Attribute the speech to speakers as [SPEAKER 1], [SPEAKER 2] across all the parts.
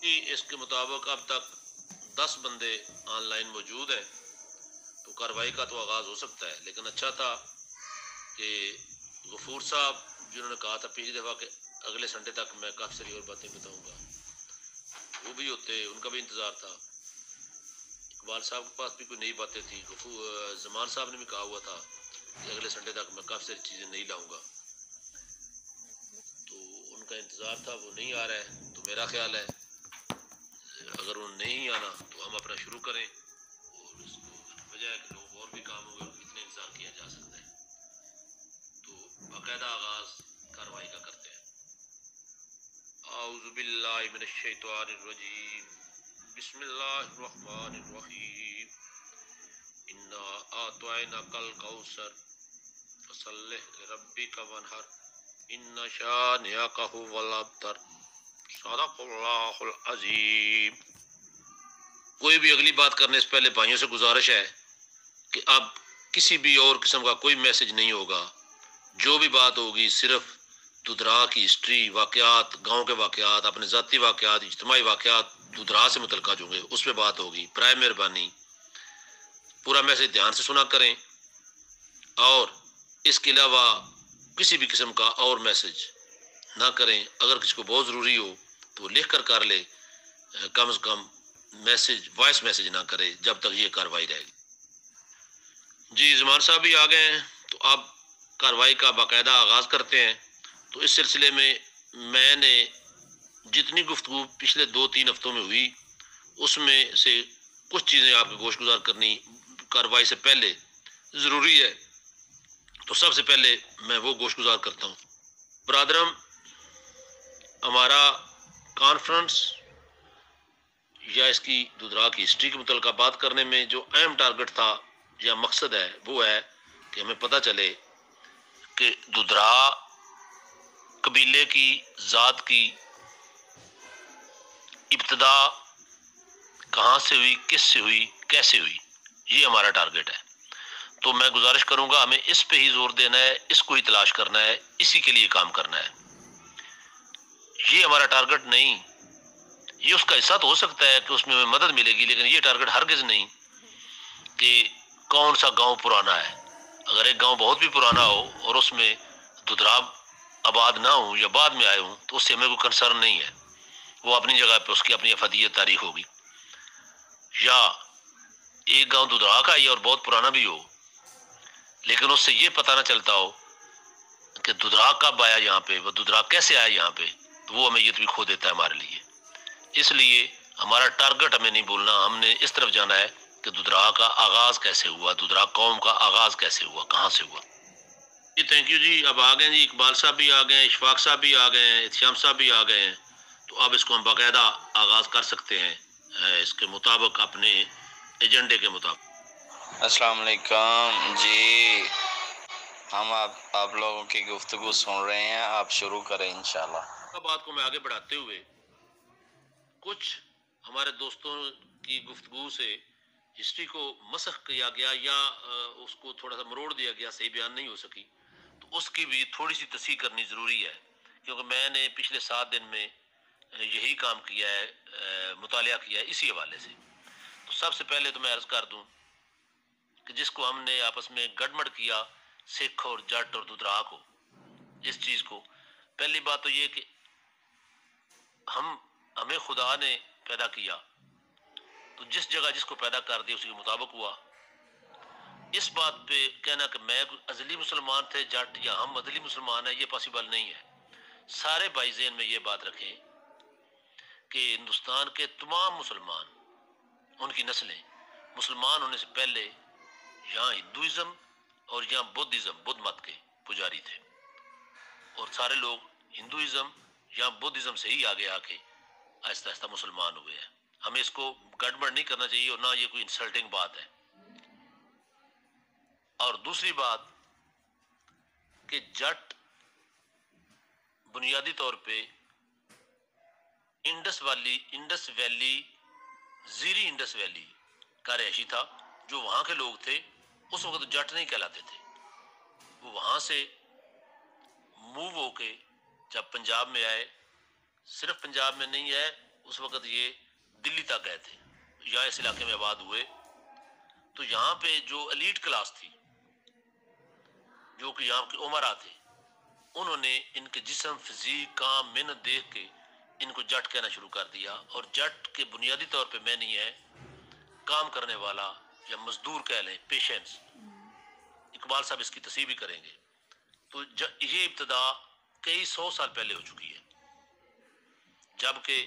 [SPEAKER 1] کہ اس کے مطابق اب تک 10 بندے آن لائن موجود ہیں، تو کارروائی کا تو آغاز ہو سکتا ہے، لیکن اچھا تھا کہ غفور صاحب جنہوں نے کہا تھا پچھلی دفعہ کہ اگلے سنڈے تک میں کافی ساری اور باتیں بتاؤں گا، وہ بھی ہوتے، ان کا بھی انتظار تھا۔ اقبال صاحب کے پاس بھی کوئی نئی باتیں تھیں، زمان صاحب نے بھی کہا ہوا تھا کہ اگلے سنڈے تک میں کافی ساری چیزیں نہیں لاؤں گا، تو ان کا انتظار تھا، وہ نہیں آ رہا ہے۔ تو میرا خیال ہے اگر وہ نہیں آنا تو ہم اپنا شروع کریں، اور اس کو وجہ ہے کہ لوگ اور بھی کام ہوئے، کتنے انتظار کیا جا سکتا ہے، تو باقاعدہ آغاز کارروائی کا کرتے ہیں۔ اعوذ باللہ من الشیطان الرجیم، بسم اللہ الرحمن الرحیم، انا اعطیناک الکوثر فصلی لربک وانحر ان شانئک ھو الابتر، صدق اللہ العظیم۔ کوئی بھی اگلی بات کرنے سے پہلے بھائیوں سے گزارش ہے کہ اب کسی بھی اور قسم کا کوئی میسج نہیں ہوگا، جو بھی بات ہوگی صرف دودھرا کی ہسٹری، واقعات، گاؤں کے واقعات، اپنے ذاتی واقعات، اجتماعی واقعات دودھرا سے متعلقہ جو ہوں گے اس پہ بات ہوگی۔ برائے مہربانی پورا میسج دھیان سے سنا کریں، اور اس کے علاوہ کسی بھی قسم کا اور میسج نہ کریں۔ اگر کسی کو بہت ضروری ہو تو لکھ کر لے، کم از کم میسج، وائس میسج نہ کرے جب تک یہ کارروائی رہے گی۔ جی زمان صاحب بھی آ گئے ہیں، تو اب کارروائی کا باقاعدہ آغاز کرتے ہیں۔ تو اس سلسلے میں نے جتنی گفتگو پچھلے 2-3 ہفتوں میں ہوئی، اس میں سے کچھ چیزیں آپ کو گوش گزار کرنی کارروائی سے پہلے ضروری ہے، تو سب سے پہلے میں وہ گوش گزار کرتا ہوں۔ برادرم، ہمارا کانفرنس یا اس کی دودھرا کی ہسٹری کے متعلقہ بات کرنے میں جو اہم ٹارگٹ تھا یا مقصد ہے، وہ ہے کہ ہمیں پتہ چلے کہ دودھرا قبیلے کی، ذات کی ابتدا کہاں سے ہوئی، کس سے ہوئی، کیسے ہوئی، یہ ہمارا ٹارگٹ ہے۔ تو میں گزارش کروں گا ہمیں اس پہ ہی زور دینا ہے، اس کو ہی تلاش کرنا ہے، اسی کے لیے کام کرنا ہے۔ یہ ہمارا ٹارگٹ نہیں، یہ اس کا حصہ تو ہو سکتا ہے کہ اس میں ہمیں مدد ملے گی، لیکن یہ ٹارگٹ ہرگز نہیں کہ کون سا گاؤں پرانا ہے۔ اگر ایک گاؤں بہت بھی پرانا ہو اور اس میں دودھرا آباد نہ ہوں یا بعد میں آئے ہوں، تو اس سے ہمیں کوئی کنسرن نہیں ہے، وہ اپنی جگہ پہ اس کی اپنی افادیت تاریخ ہوگی۔ یا ایک گاؤں دودھرا کا ہی اور بہت پرانا بھی ہو، لیکن اس سے یہ پتہ نہ چلتا ہو کہ دودھرا کب آیا یہاں پہ، وہ دودھرا کیسے آیا یہاں پہ، تو وہ ہمیں یہ بھی کھو دیتا ہے ہمارے لیے۔ اس لیے ہمارا ٹارگٹ ہمیں نہیں بولنا، ہم نے اس طرف جانا ہے کہ دودھرا کا آغاز کیسے ہوا، دودھرا قوم کا آغاز کیسے ہوا، کہاں سے ہوا۔ جی تھینک یو جی، اب آ گئے جی، اقبال صاحب بھی آ گئے ہیں، اشفاق صاحب بھی آ گئے ہیں، اتشام صاحب بھی آ گئے ہیں، تو اب اس کو ہم باقاعدہ آغاز کر سکتے ہیں اس کے مطابق، اپنے ایجنڈے کے مطابق۔
[SPEAKER 2] السلام علیکم جی، ہم آپ لوگوں کی گفتگو سن رہے ہیں، آپ شروع کریں انشاءاللہ۔
[SPEAKER 1] بات کو میں آگے بڑھاتے ہوئے کچھ ہمارے دوستوں کی گفتگو سے ہسٹری کو مسخ کیا گیا یا اس کو تھوڑا سا مروڑ دیا گیا، صحیح بیان نہیں ہو سکی، تو اس کی بھی تھوڑی سی تصحیح کرنی ضروری ہے، کیونکہ میں نے پچھلے 7 دن میں یہی کام کیا ہے، مطالعہ کیا ہے اسی حوالے سے۔ تو سب سے پہلے تو میں عرض کر دوں کہ جس کو ہم نے آپس میں گڑمڑ کیا، سکھ اور جٹ اور دودھرا کو، اس چیز کو، پہلی بات تو یہ کہ ہمیں خدا نے پیدا کیا، تو جس جگہ جس کو پیدا کر دیا اسی کے مطابق ہوا۔ اس بات پہ کہنا کہ میں ازلی مسلمان تھے جٹ یا ہم ازلی مسلمان ہیں، یہ پاسبل نہیں ہے۔ سارے بھائی ذہن میں یہ بات رکھیں کہ ہندوستان کے تمام مسلمان، ان کی نسلیں مسلمان ہونے سے پہلے یہاں ہندوازم اور یہاں بدھزم، بدھ مت کے پجاری تھے، اور سارے لوگ ہندوازم یا بدھزم سے ہی آگے آ کے آہستہ آہستہ مسلمان ہوئے ہیں۔ ہمیں اس کو گڑبڑ نہیں کرنا چاہیے، اور نہ یہ کوئی انسلٹنگ بات ہے۔ اور دوسری بات کہ جٹ بنیادی طور پہ انڈس ویلی، زیری انڈس ویلی کا رہائشی تھا، جو وہاں کے لوگ تھے اس وقت جٹ نہیں کہلاتے تھے۔ وہ وہاں سے موو ہو کے جب پنجاب میں آئے، صرف پنجاب میں نہیں آئے، اس وقت یہ دلی تک گئے تھے یا اس علاقے میں آباد ہوئے، تو یہاں پہ جو ایلیٹ کلاس تھی، جو کہ یہاں کے عمرا تھے، انہوں نے ان کے جسم، فزیک، کام، محنت دیکھ کے ان کو جٹ کہنا شروع کر دیا، اور جٹ کے بنیادی طور پہ میں نہیں ہے، کام کرنے والا یا مزدور کہہ لیں، پیشنس۔ اقبال صاحب اس کی تصحیح بھی کریں گے۔ تو یہ ابتدا کئی 100 سال پہلے ہو چکی ہے، جبکہ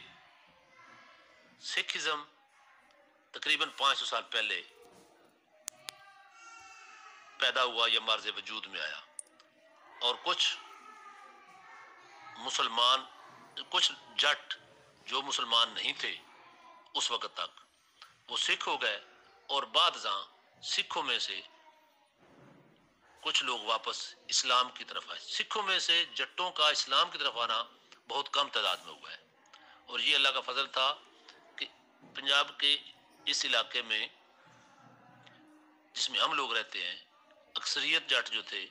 [SPEAKER 1] سکھزم تقریباً 500 سال پہلے پیدا ہوا یا مرز وجود میں آیا، اور کچھ مسلمان، کچھ جٹ جو مسلمان نہیں تھے اس وقت تک، وہ سکھ ہو گئے، اور بعد ازاں سکھوں میں سے کچھ لوگ واپس اسلام کی طرف آئے۔ سکھوں میں سے جٹوں کا اسلام کی طرف آنا بہت کم تعداد میں ہوا ہے، اور یہ اللہ کا فضل تھا کہ پنجاب کے اس علاقے میں جس میں ہم لوگ رہتے ہیں، اکثریت جٹ جو تھے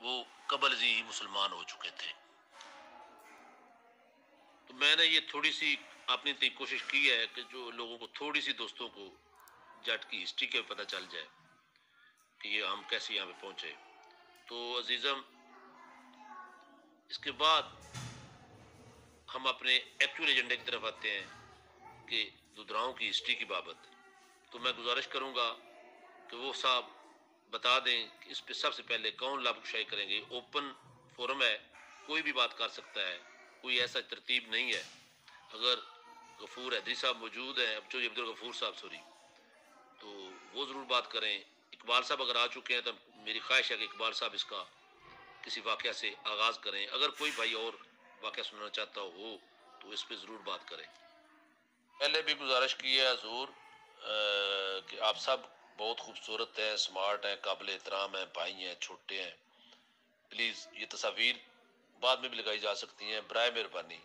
[SPEAKER 1] وہ قبل ازیں ہی مسلمان ہو چکے تھے۔ تو میں نے یہ تھوڑی سی اپنی تی کوشش کی ہے کہ جو لوگوں کو تھوڑی سی دوستوں کو جٹ کی ہسٹری کے پتہ چل جائے کہ یہ ہم کیسے یہاں پہ پہنچے۔ تو عزیزم، اس کے بعد ہم اپنے ایکچوئل ایجنڈے کی طرف آتے ہیں کہ دودراؤں کی ہسٹری کی بابت۔ تو میں گزارش کروں گا کہ وہ صاحب بتا دیں کہ اس پہ سب سے پہلے کون لب کشائی کریں گے۔ اوپن فورم ہے، کوئی بھی بات کر سکتا ہے، کوئی ایسا ترتیب نہیں ہے۔ اگر غفور حیدری صاحب موجود ہیں، چودھری عبدالغفور صاحب سوری، تو وہ ضرور بات کریں۔ اقبال صاحب اگر آ چکے ہیں تو میری خواہش ہے کہ اقبال صاحب اس کا کسی واقعہ سے آغاز کریں۔ اگر کوئی بھائی اور واقعہ سننا چاہتا ہو تو اس پہ ضرور بات کریں۔ پہلے بھی گزارش کی ہے حضور کہ آپ سب بہت خوبصورت ہیں، سمارٹ ہیں، قابل احترام ہیں، بھائی ہیں، چھوٹے ہیں۔ پلیز یہ تصاویر بعد میں بھی لگائی جا سکتی ہیں، برائے مہربانی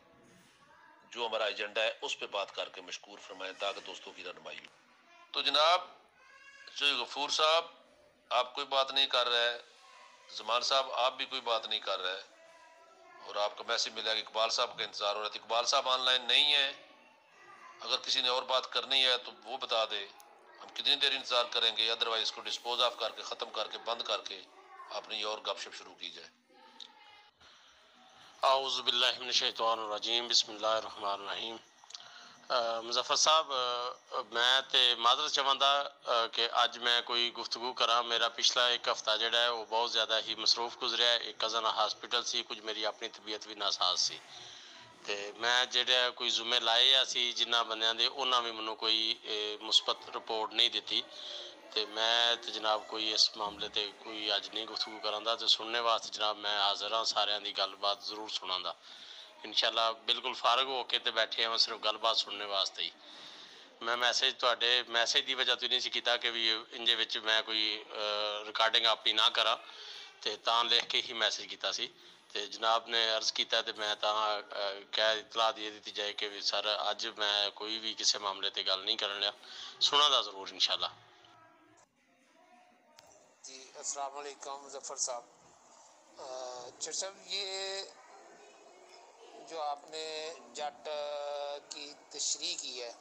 [SPEAKER 1] جو ہمارا ایجنڈا ہے اس پہ بات کر کے مشکور فرمائیں تاکہ دوستوں کی رہنمائی ہو۔ تو جناب جو غفور صاحب آپ کوئی بات نہیں کر رہے، زمان صاحب آپ بھی کوئی بات نہیں کر رہے، اور آپ کو میسج ملا کہ اقبال صاحب کا انتظار ہو رہا ہے۔ اقبال صاحب آن لائن نہیں ہے، اگر کسی نے اور بات کرنی ہے تو وہ بتا دے، ہم کتنی دیر انتظار کریں گے، ادروائز اس کو ڈسپوز آف کر کے، ختم کر کے، بند کر کے اپنی اور گپ شپ شروع کی جائے۔
[SPEAKER 3] اعوذ باللہ من الشیطان الرجیم، بسم اللہ الرحمن الرحیم۔ مظفر صاحب، میں تے معذرت چاہندا کہ اج میں کوئی گفتگو کراں۔ میرا پچھلا ایک ہفتہ جڑا ہے وہ بہت زیادہ ہی مصروف گزریا ہے۔ ایک کزن ہاسپٹل سی، کچھ میری اپنی طبیعت بھی ناساز سی، تے میں جڑا کوئی ذمہ لائے سی جنہ بندیاں دے، انہاں بھی منوں کوئی مثبت رپورٹ نہیں دتی، تے میں تے جناب کوئی اس معاملے تے کوئی اج نہیں گفتگو کراندا، تے سننے واسطے جناب میں حاضر ہاں، ساریاں دی گل بات ضرور سناندا۔ انشاءاللہ بالکل فارغ ہو کے تے بیٹھے ہیں صرف گل بات سننے واسطے ہی۔ میں میسج تواڈے میسج دی وجہ تو نہیں سی کیتا کہ بھی انجے وچ میں کوئی ریکارڈنگ اپنی نہ کراں، تے تاں لکھ کے ہی میسج کیتا سی، تے جناب نے عرض کیتا تے میں تاں کہہ اطلاع دے دیتی جائے کہ بھی سر اج میں کوئی بھی کسی معاملے تے گل نہیں کرن لیا، سنا دا ضرور انشاءاللہ۔
[SPEAKER 4] جی السلام علیکم مظفر صاحب۔ چر صاحب، یہ جو آپ نے جٹ کی تشریح کی ہے،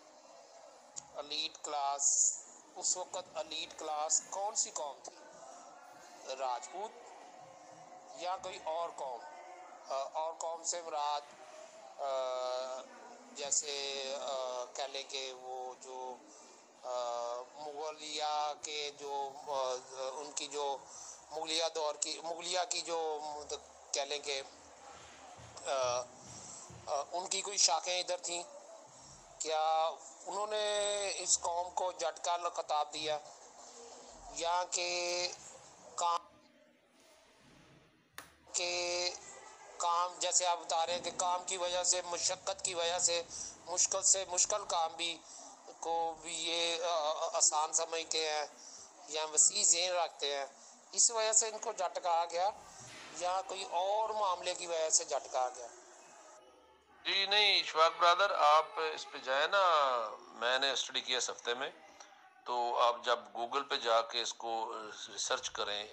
[SPEAKER 4] ایلیٹ کلاس، اس وقت ایلیٹ کلاس کون سی قوم تھی؟ راجپوت یا کوئی اور قوم؟ اور قوم سے مراد جیسے کہہ لیں کہ وہ جو مغلیہ کے جو ان کی جو مغلیہ دور کی، مغلیہ کی جو کہہ لیں کہ ان کی کوئی شاخیں ادھر تھیں، کیا انہوں نے اس قوم کو جٹ کا خطاب دیا، یا کہ کام جیسے آپ بتا رہے ہیں کہ کام کی وجہ سے، مشقت کی وجہ سے مشکل کام بھی کو بھی یہ آسان سمجھتے ہیں یا وسیع ذہن رکھتے ہیں، اس وجہ سے ان کو جٹ کہا گیا، یا کوئی اور معاملے کی وجہ سے جٹ کہا گیا؟
[SPEAKER 1] جی نہیں اشفاق برادر، آپ اس پہ جائیں نا، میں نے اسٹڈی کیا اس ہفتے میں، تو آپ جب گوگل پہ جا کے اس کو ریسرچ کریں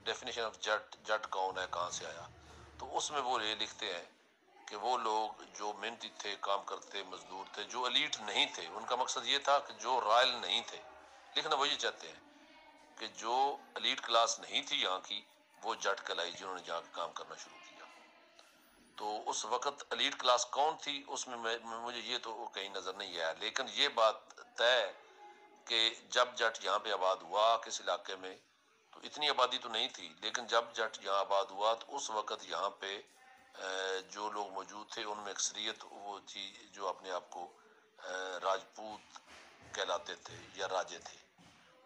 [SPEAKER 1] ڈیفینیشن آف جٹ، جٹ کون ہے، کہاں سے آیا، تو اس میں وہ یہ لکھتے ہیں کہ وہ لوگ جو محنتی تھے، کام کرتے مزدور تھے، جو ایلیٹ نہیں تھے، ان کا مقصد یہ تھا کہ جو رائل نہیں تھے، لکھنا وہ یہ چاہتے ہیں کہ جو ایلیٹ کلاس نہیں تھی یہاں کی، وہ جٹ کہلائی جنہوں نے جہاں کام کرنا شروع کیا۔ تو اس وقت ایلیٹ کلاس کون تھی اس میں مجھے یہ تو کہیں نظر نہیں آیا، لیکن یہ بات طے ہے کہ جب جٹ یہاں پہ آباد ہوا کس علاقے میں، تو اتنی آبادی تو نہیں تھی، لیکن جب جٹ یہاں آباد ہوا تو اس وقت یہاں پہ جو لوگ موجود تھے ان میں اکثریت وہ تھی جو اپنے آپ کو راجپوت کہلاتے تھے یا راجے تھے۔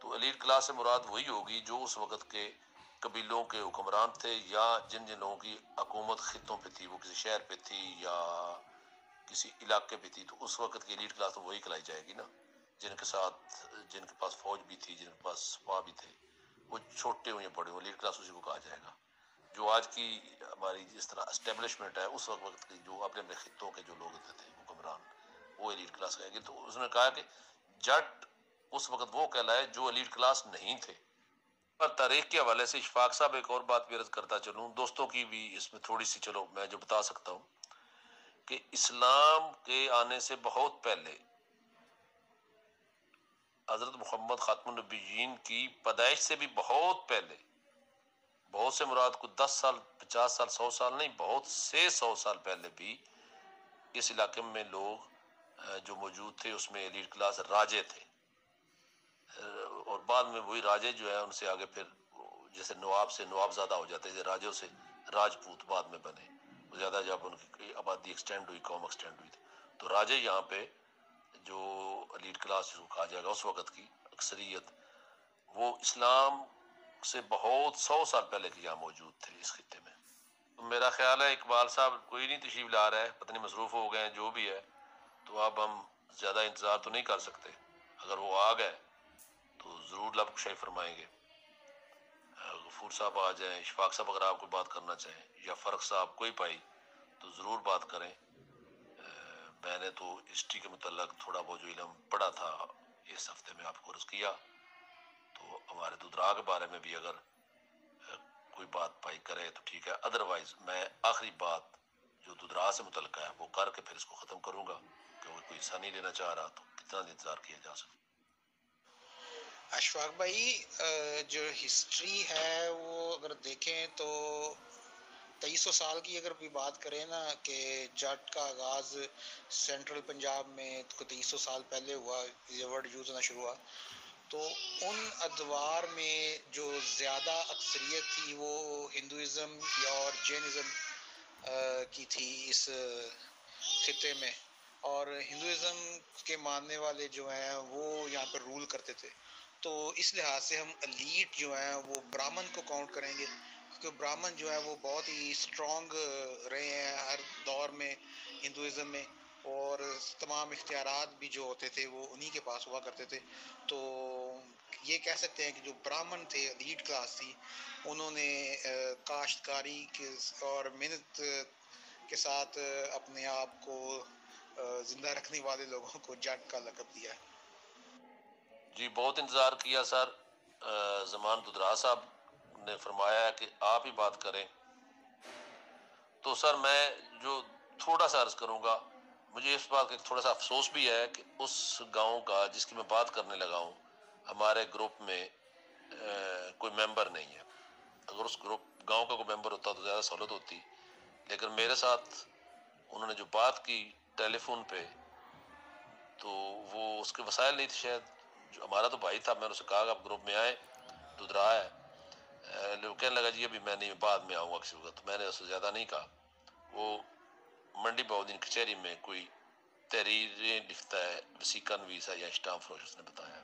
[SPEAKER 1] تو ایلیٹ کلاس سے مراد وہی ہوگی جو اس وقت کے قبیلوں کے حکمران تھے، یا جن جن لوگوں کی حکومت خطوں پہ تھی، وہ کسی شہر پہ تھی یا کسی علاقے پہ تھی، تو اس وقت کی ایلیٹ کلاس تو وہی کہلائی جائے گی نا، جن کے ساتھ جن کے پاس فوج بھی تھی، جن کے پاس سپاہ بھی تھے، وہ چھوٹے ہوئے بڑے ہوئے، ایلیٹ کلاس اسی کو کہا جائے گا۔ جو آج کی ہماری جس طرح اسٹیبلشمنٹ ہے، اس وقت کے جو اپنے اپنے خطوں کے جو لوگ ہوتے تھے حکمران، وہ ایلیٹ کلاس کہیں گے۔ تو اس نے کہا کہ جٹ اس وقت وہ کہلائے جو ایلیٹ کلاس نہیں تھے۔ پر تاریخ کے حوالے سے اشفاق صاحب ایک اور بات بھی عرض کرتا چلوں، دوستوں کی بھی اس میں تھوڑی سی، چلو میں جو بتا سکتا ہوں کہ اسلام کے آنے سے بہت پہلے حضرت محمد خاتم النبیین کی پیدائش سے بھی بہت پہلے، بہت سے مراد کو 10 سال 50 سال 100 سال نہیں، بہت سے 100 سال پہلے بھی اس علاقے میں لوگ جو موجود تھے اس میں ایلیٹ کلاس راجے تھے، اور بعد میں وہی راجے جو ہے ان سے آگے پھر جیسے نواب سے نواب زیادہ ہو جاتے ہیں، راجوں سے راجپوت بعد میں بنے زیادہ، جب ان کی آبادی ایکسٹینڈ ہوئی، قوم ایکسٹینڈ ہوئی تھی، تو راجے یہاں پہ جو ایلیٹ کلاس جس کو کہا جائے گا اس وقت کی اکثریت، وہ اسلام سے بہت 100 سال پہلے کے یہاں موجود تھے اس خطے میں۔ تو میرا خیال ہے اقبال صاحب کوئی نہیں تشریف لا رہا ہے، پتہ نہیں مصروف ہو گئے ہیں، جو بھی ہے، تو اب ہم زیادہ انتظار تو نہیں کر سکتے، اگر وہ آ گئے تو ضرور لب کشائی فرمائیں گے۔ غفور صاحب آ جائیں، اشفاق صاحب اگر آپ کو بات کرنا چاہیں، یا فرق صاحب کوئی پائی تو ضرور بات کریں۔ میں نے تو ہسٹری کے متعلق تھوڑا بہت جو علم پڑھا تھا اس ہفتے میں آپ کو عرض کیا، تو ہمارے دودرا کے بارے میں بھی اگر کوئی بات پائی کرے تو ٹھیک ہے، ادروائز میں آخری بات جو دودرا سے متعلق ہے وہ کر کے پھر اس کو ختم کروں گا، کہ وہ کوئی حصہ نہیں لینا چاہ رہا تو کتنا انتظار کیا جا سکتا۔
[SPEAKER 4] اشفاق بھائی، جو ہسٹری ہے وہ اگر دیکھیں تو 2300 سال کی اگر بھی بات کریں نا، کہ جٹ کا آغاز سینٹرل پنجاب میں 2300 سال پہلے ہوا، یہ ورڈ یوز ہونا شروع ہوا، تو ان ادوار میں جو زیادہ اکثریت تھی وہ ہندوازم اور جینزم کی تھی اس خطے میں، اور ہندوازم کے ماننے والے جو ہیں وہ یہاں پر رول کرتے تھے، تو اس لحاظ سے ہم ایلیٹ جو ہیں وہ برامن کو کاؤنٹ کریں گے، کیونکہ برامن جو ہے وہ بہت ہی اسٹرانگ رہے ہیں ہر دور میں ہندوازم میں، اور تمام اختیارات بھی جو ہوتے تھے وہ انہی کے پاس ہوا کرتے تھے۔ تو یہ کہہ سکتے ہیں کہ جو برامن تھے، ایلیٹ کلاس تھی، انہوں نے کاشتکاری اور محنت کے ساتھ اپنے آپ کو زندہ رکھنے والے لوگوں کو جٹ کا لقب دیا ہے۔
[SPEAKER 1] جی بہت انتظار کیا سر، زمان دودرا صاحب نے فرمایا ہے کہ آپ ہی بات کریں، تو سر میں جو تھوڑا سا عرض کروں گا، مجھے اس بات کا تھوڑا سا افسوس بھی ہے کہ اس گاؤں کا جس کی میں بات کرنے لگا ہوں، ہمارے گروپ میں کوئی ممبر نہیں ہے۔ اگر اس گاؤں کا کوئی ممبر ہوتا تو زیادہ سہولت ہوتی، لیکن میرے ساتھ انہوں نے جو بات کی ٹیلی فون پہ، تو وہ اس کے وسائل نہیں تھے شاید، جو ہمارا تو بھائی تھا، میں نے اسے کہا کہ آپ گروپ میں آئیں، دودرا ہے، وہ کہنے لگا جی ابھی میں نہیں، بعد میں آؤں گا کسی وقت، تو میں نے اسے زیادہ نہیں کہا۔ وہ منڈی بہودین کچہری میں کوئی تحریریں لکھتا ہے، وسیقہ نویس ہے یا اسٹامپ فروش، اس نے بتایا،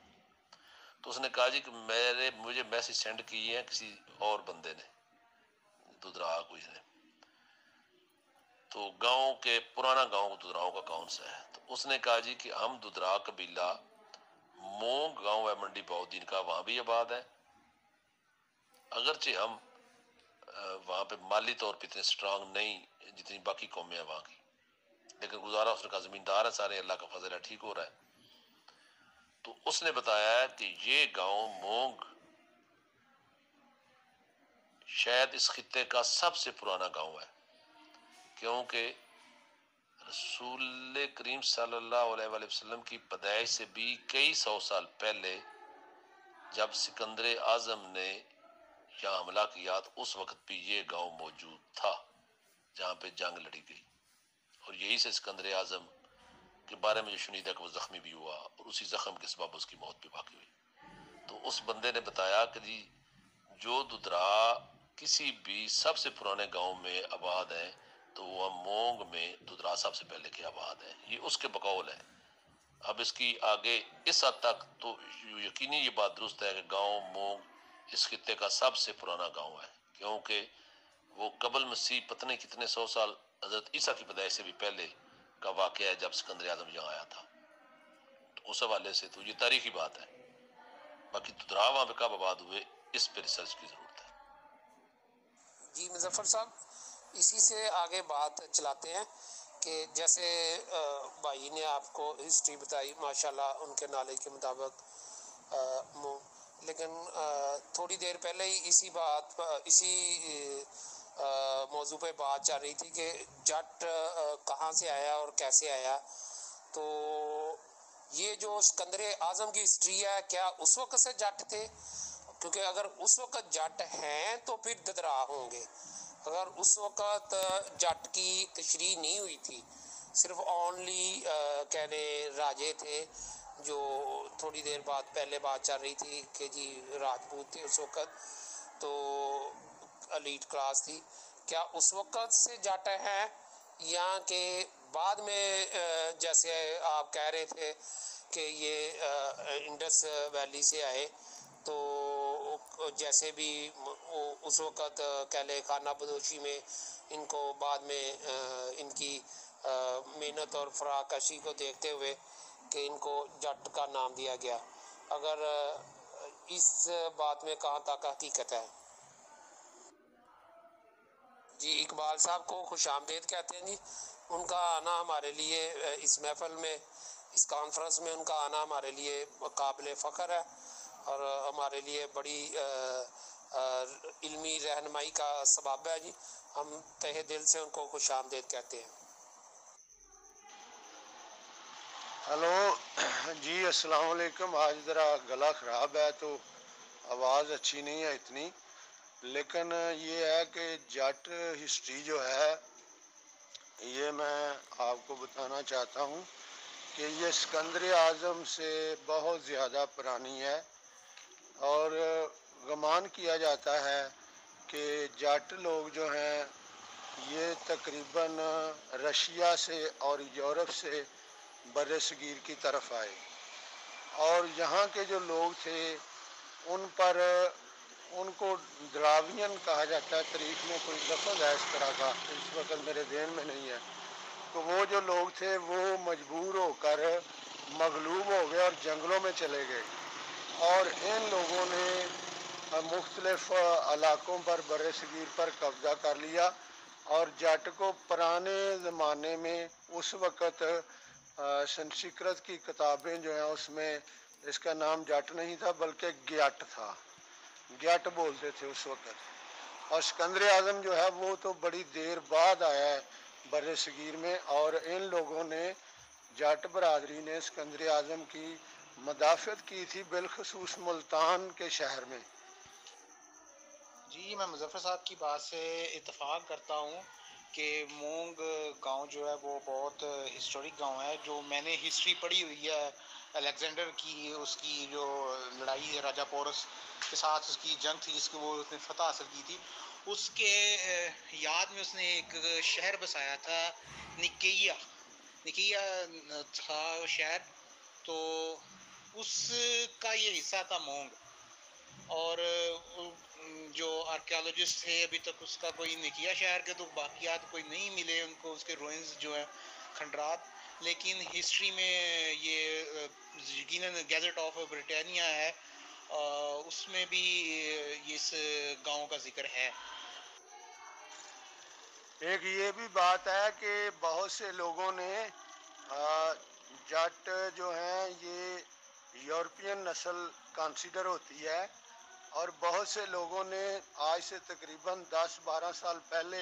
[SPEAKER 1] تو اس نے کہا جی کہ مجھے میسج سینڈ کیے ہیں کسی اور بندے نے، دودرا کوئی نے، تو گاؤں کے پرانا گاؤں دودراؤں کا کون سا ہے، تو اس نے کہا جی کہ ہم دودرا قبیلہ مونگ گاؤں ہے منڈی بہودین کا، وہاں بھی آباد ہے، اگرچہ ہم وہاں پہ مالی طور پہ اتنے اسٹرانگ نہیں جتنی باقی قومیں ہیں وہاں کی، لیکن گزارا اس نے کہا زمیندار ہے سارے، اللہ کا فضل ہے، ٹھیک ہو رہا ہے۔ تو اس نے بتایا ہے کہ یہ گاؤں مونگ شاید اس خطے کا سب سے پرانا گاؤں ہے، کیونکہ رسول کریم صلی اللہ علیہ وآلہ وسلم کی پیدائش سے بھی کئی سو سال پہلے جب سکندر اعظم نے یہاں حملہ کیا تو اس وقت بھی یہ گاؤں موجود تھا جہاں پہ جنگ لڑی گئی، اور یہی سے سکندر اعظم کے بارے میں جو شنیدہ کہ وہ زخمی بھی ہوا اور اسی زخم کے سبب اس کی موت بھی واقع ہوئی۔ تو اس بندے نے بتایا کہ جی جو ددرا کسی بھی سب سے پرانے گاؤں میں آباد ہیں تو وہ مونگ میں ددرا سب سے پہلے کے آباد ہیں، یہ اس کے بقول ہے۔ اب اس کی آگے اس حد تک تو یقینی یہ بات درست ہے کہ گاؤں مونگ اس خطے کا سب سے پرانا گاؤں ہے، کیونکہ وہ قبل مسیح پتہ نہیں کتنے سو سال حضرت عیسیٰ کی پیدائش سے بھی پہلے کا واقعہ ہے جب سکندر اعظم یہاں آیا تھا۔ تو اس حوالے سے تو یہ تاریخی بات ہے، باقی ددرا وہاں پہ کب آباد ہوئے اس پہ ریسرچ کی ضرورت ہے۔
[SPEAKER 4] جی مظفر صاحب، اسی سے آگے بات چلاتے ہیں کہ جیسے بھائی نے آپ کو ہسٹری بتائی ماشاءاللہ ان کے نالج کے مطابق، لیکن تھوڑی دیر پہلے ہی اسی موضوع پہ بات چل رہی تھی کہ جٹ کہاں سے آیا اور کیسے آیا۔ تو یہ جو سکندر اعظم کی ہسٹری ہے، کیا اس وقت سے جٹ تھے؟ کیونکہ اگر اس وقت جٹ ہیں تو پھر ددرا ہوں گے۔ اگر اس وقت جٹ کی تشریح نہیں ہوئی تھی، صرف اونلی کہنے راجے تھے، جو تھوڑی دیر بعد پہلے بات چل رہی تھی کہ جی راجپوت تھے اس وقت، تو ایلیٹ کلاس تھی، کیا اس وقت سے جٹ ہیں یا کہ بعد میں جیسے آپ کہہ رہے تھے کہ یہ انڈس ویلی سے آئے، تو جیسے بھی اس وقت قلعہ خانہ بدوشی میں ان کو بعد میں ان کی محنت اور فراکشی کو دیکھتے ہوئے کہ ان کو جٹ کا نام دیا گیا، اگر اس بات میں کہاں تک حقیقت ہے؟ جی اقبال صاحب کو خوش آمدید کہتے ہیں جی، ان کا آنا ہمارے لیے اس محفل میں، اس کانفرنس میں ان کا آنا ہمارے لیے قابل فخر ہے اور ہمارے لیے بڑی علمی رہنمائی کا سبب ہے جی، ہم تہہ دل سے ان کو خوش آمدید کہتے ہیں۔
[SPEAKER 5] ہلو جی السلام علیکم۔ آج ذرا گلا خراب ہے تو آواز اچھی نہیں ہے اتنی، لیکن یہ ہے کہ جٹ ہسٹری جو ہے یہ میں آپ کو بتانا چاہتا ہوں کہ یہ سکندر اعظم سے بہت زیادہ پرانی ہے، اور گمان کیا جاتا ہے کہ جٹ لوگ جو ہیں یہ تقریباً رشیا سے اور یورپ سے بر صغیر کی طرف آئے، اور یہاں کے جو لوگ تھے ان کو دراوین کہا جاتا ہے، تاریخ میں کوئی لفظ ہے اس طرح کا، اس وقت میرے ذہن میں نہیں ہے۔ تو وہ جو لوگ تھے وہ مجبور ہو کر مغلوب ہو گئے اور جنگلوں میں چلے گئے، اور ان لوگوں نے مختلف علاقوں پر بر صغیر پر قبضہ کر لیا، اور جٹ کو پرانے زمانے میں اس وقت سنسکرت کی کتابیں جو ہیں اس میں اس کا نام جٹ نہیں تھا بلکہ گیٹ تھا، گیٹ بولتے تھے اس وقت۔ اور سکندر اعظم جو ہے وہ تو بڑی دیر بعد آیا ہے بر صغیر میں، اور ان لوگوں نے جٹ برادری نے سکندر اعظم کی مدافعت کی تھی، بالخصوص ملتان کے شہر میں۔
[SPEAKER 6] جی میں مظفر صاحب کی بات سے اتفاق کرتا ہوں کہ مونگ گاؤں جو ہے وہ بہت ہسٹورک گاؤں ہے، جو میں نے ہسٹری پڑھی ہوئی ہے الیگزینڈر کی، اس کی جو لڑائی راجہ پورس کے ساتھ اس کی جنگ تھی جس کو وہ اس نے فتح حاصل کی تھی، اس کے یاد میں اس نے ایک شہر بسایا تھا، نکیہ تھا وہ شہر، تو اس کا یہ حصہ تھا مونگ۔ اور جو آرکیالوجسٹ تھے ابھی تک اس کا کوئی نکیا شہر کے تو باقیات کوئی نہیں ملے ان کو، اس کے روئنز جو ہیں کھنڈرات، لیکن ہسٹری میں یہ یقیناً گیزٹ آف بریٹانیہ ہے، اس میں بھی اس گاؤں کا ذکر ہے۔
[SPEAKER 5] ایک یہ بھی بات ہے کہ بہت سے لوگوں نے جٹ جو ہیں یہ یورپین نسل کنسیڈر ہوتی ہے، اور بہت سے لوگوں نے آج سے تقریباً 10-12 سال پہلے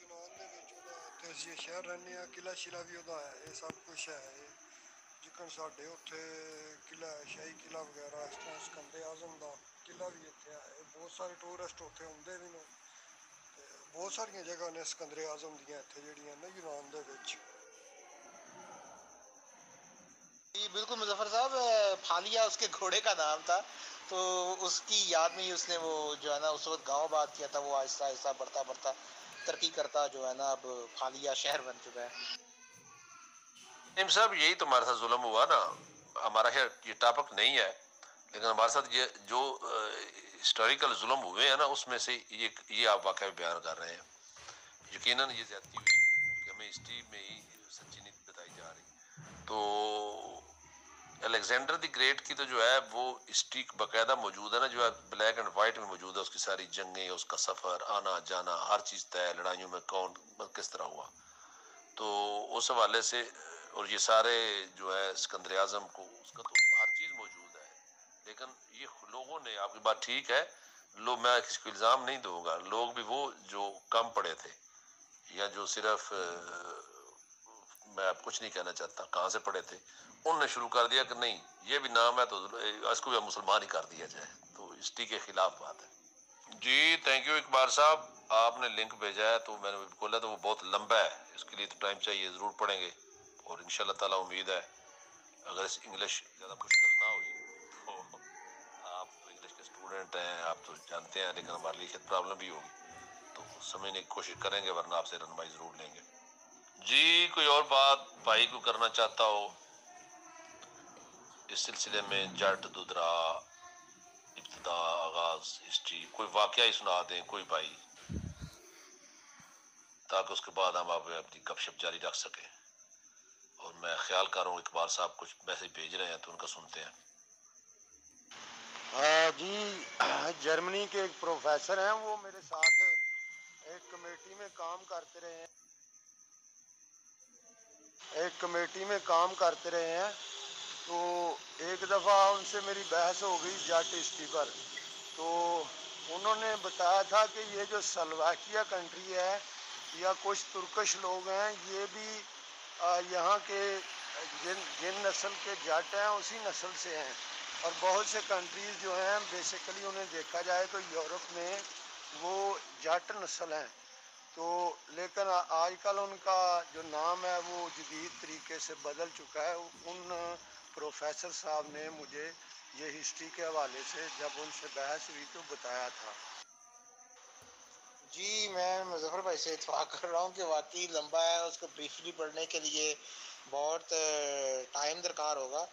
[SPEAKER 5] ਯੂਨਾਨ ਦੇ ਵਿੱਚ ਉਹਦਾ ਤੇ ਅਸੀਂ ਸ਼ਹਿਰ ਰਹਿੰਦੇ ਹਾਂ, ਕਿਲਾ ਸ਼ਿਲਾ ਵੀ ਉਹਦਾ ਹੈ, ਇਹ ਸਭ ਕੁਛ ਹੈ। ਜਿੱਕਣ ਸਾਡੇ ਉੱਥੇ ਕਿਲਾ ਸ਼ਾਹੀ ਕਿਲਾ ਵਗੈਰਾ, ਇਸ ਤਰ੍ਹਾਂ ਸਿਕੰਦਰ ਆਜ਼ਮ ਦਾ ਕਿਲਾ ਵੀ ਇੱਥੇ ਹੈ। ਬਹੁਤ ਸਾਰੇ ਟੂਰਿਸਟ ਉੱਥੇ ਆਉਂਦੇ ਵੀ ਨੇ, ਤੇ ਬਹੁਤ ਸਾਰੀਆਂ ਜਗ੍ਹਾ ਨੇ ਸਿਕੰਦਰ ਆਜ਼ਮ ਦੀਆਂ ਇੱਥੇ ਜਿਹੜੀਆਂ ਨੇ ਯੂਨਾਨ ਦੇ ਵਿੱਚ।
[SPEAKER 6] بالکل مظفر صاحب، پھالیا اس کے گھوڑے کا نام تھا، تو اس کی یاد میں ہی اس نے وہ جو ہے نا اس وقت گاؤں بات کیا تھا، وہ آہستہ آہستہ بڑھتا بڑھتا ترقی کرتا جو ہے نا اب پھالیا شہر بن چکا ہے۔
[SPEAKER 1] نیم صاحب یہی تو ہمارے ساتھ ظلم ہوا نا، ہمارا خیر یہ ٹاپک نہیں ہے، لیکن ہمارے ساتھ یہ جو ہسٹوریکل ظلم ہوئے ہیں نا اس میں سے یہ آپ واقعہ بیان کر رہے ہیں۔ یقیناً یہ زیادتی ہوئی کہ ہمیں ہسٹری میں ہی سچی نہیں بتائی جا رہی۔ تو الیگزینڈر دی گریٹ کی تو جو ہے وہ ہسٹری باقاعدہ موجود ہے نا، جو ہے بلیک اینڈ وائٹ میں موجود ہے، اس کی ساری جنگیں، اس کا سفر، آنا جانا، ہر چیز طے، لڑائیوں میں کون کس طرح ہوا۔ تو اس حوالے سے اور یہ سارے جو ہے سکندر اعظم کو اس کا تو ہر چیز موجود ہے، لیکن یہ لوگوں نے، آپ کی بات ٹھیک ہے، لوگ، میں کسی کو الزام نہیں دوں گا، لوگ بھی وہ جو کم پڑے تھے یا جو صرف میں اب کچھ نہیں کہنا چاہتا کہاں سے پڑے تھے، انہوں نے شروع کر دیا کہ نہیں یہ بھی نام ہے تو اس کو بھی مسلمان ہی کر دیا جائے، تو ہسٹری کے خلاف بات ہے۔ جی تھینک یو اقبال صاحب، آپ نے لنک بھیجا ہے تو میں نے کھولا تو وہ بہت لمبا ہے، اس کے لیے تو ٹائم چاہیے، ضرور پڑھیں گے، اور انشاءاللہ تعالیٰ امید ہے اگر اس انگلش زیادہ مشکل نہ ہوئی تو آپ تو انگلش کے اسٹوڈنٹ ہیں، آپ تو جانتے ہیں، لیکن ہمارے لیے شاید پرابلم بھی ہوگی تو سمجھنے کی کوشش کریں گے، ورنہ آپ سے رہنمائی ضرور لیں گے۔ جی کوئی اور بات بھائی کو کرنا چاہتا ہو اس سلسلے میں، جٹ دودرا ابتدا آغاز ہسٹری، کوئی واقعہ ہی سنا دیں کوئی بھائی، تاکہ اس کے بعد ہم آپ اپنی گپ شپ جاری رکھ سکیں، اور میں خیال کر رہا ہوں اقبال صاحب کچھ میسج بھیج رہے ہیں تو ان کا سنتے ہیں۔
[SPEAKER 5] جی جرمنی کے ایک پروفیسر ہیں، وہ میرے ساتھ ایک کمیٹی میں کام کرتے رہے ہیں، تو ایک دفعہ ان سے میری بحث ہو گئی جٹ ہسٹری پر، تو انہوں نے بتایا تھا کہ یہ جو سلواکیہ کنٹری ہے یا کچھ ترکش لوگ ہیں، یہ بھی یہاں کے جن نسل کے جٹ ہیں اسی نسل سے ہیں، اور بہت سے کنٹریز جو ہیں بیسیکلی انہیں دیکھا جائے تو یورپ میں وہ جٹ نسل ہیں، تو لیکن آج کل ان کا جو نام ہے وہ جدید طریقے سے بدل چکا ہے۔ ان پروفیسر صاحب نے مجھے یہ ہسٹری کے حوالے سے جب ان سے بحث ہوئی تو بتایا تھا۔
[SPEAKER 6] جی میں مظفر بھائی سے اتفاق کر رہا ہوں کہ واقعی لمبا ہے، اس کو بریفلی پڑھنے کے لیے بہت ٹائم درکار ہوگا،